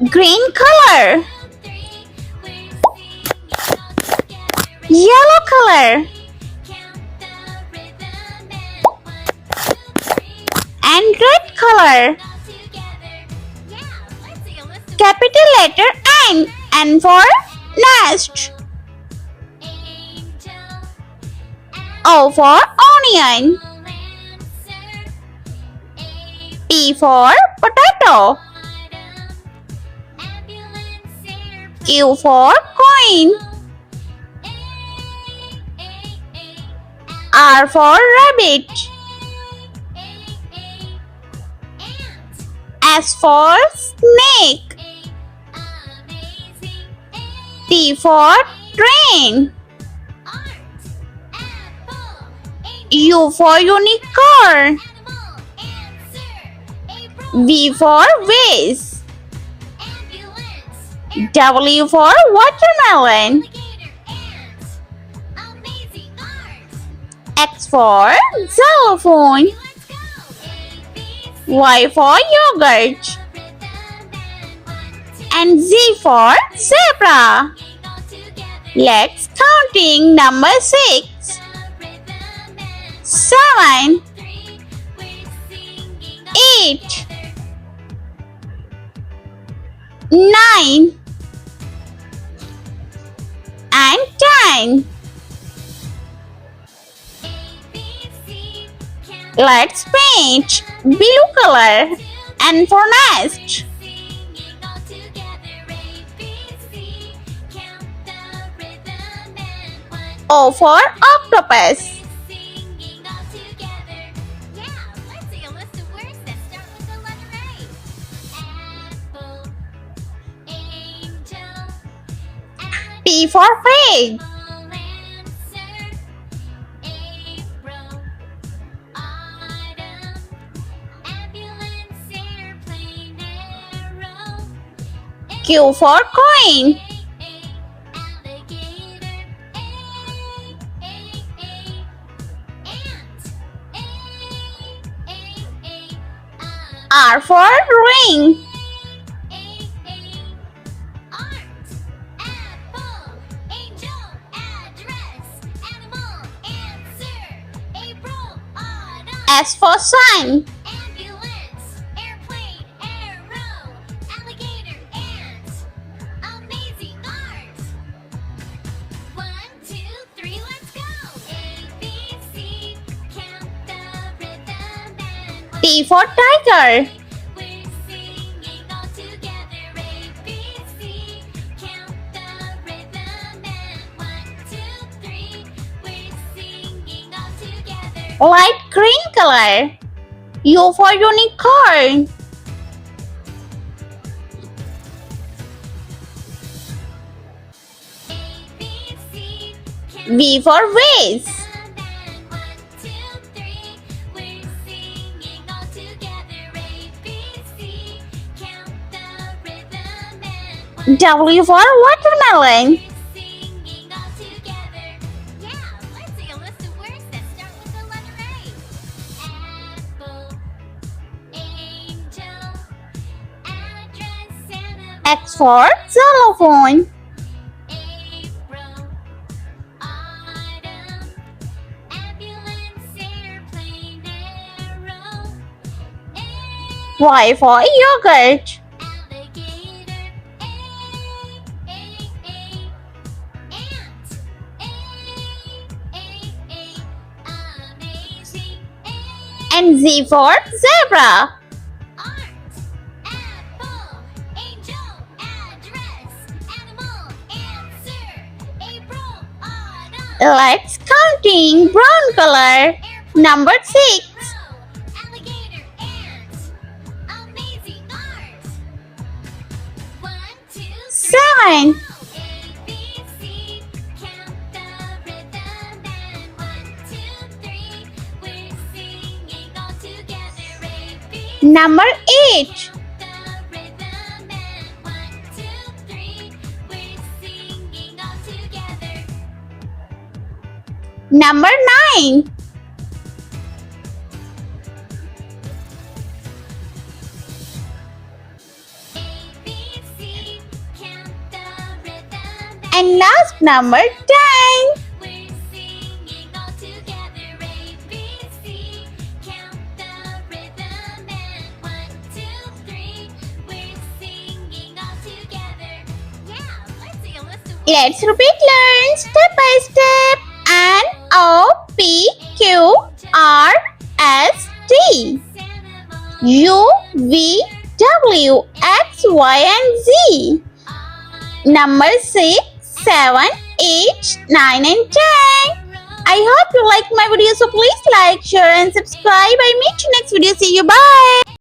green color, yellow color, and red color. Capital letter N for nest. O for onion. P for potato. Q for coin. R for rabbit. S for snake. T for train. U for unicorn. V for vase. W for watermelon. X for xylophone. Y for yogurt. And Z for zebra. Let's counting number 6, 7, 8, 9, and 10. Let's paint blue color and for nest. O for octopus. P for pig. Q for coin. R for ring. S for sun. T for tiger. Light green color. U for unicorn. V for vase. W for watermelon. X for xylophone. Y for yogurt. And Z for zebra. Let's counting brown color. Number 6. 7. Number 8. Number 9. And last number 10. We're singing all together, ABC. Count the rhythm and 1, 2, 3. We're singing all together. Yeah, let's see a list of Let's repeat learn step by step. N O P Q R S T U V W X Y and Z. Number 6, 7, 8, 9 and 10. I hope you like my video, so please like, share and subscribe. I meet you next video. See you. Bye.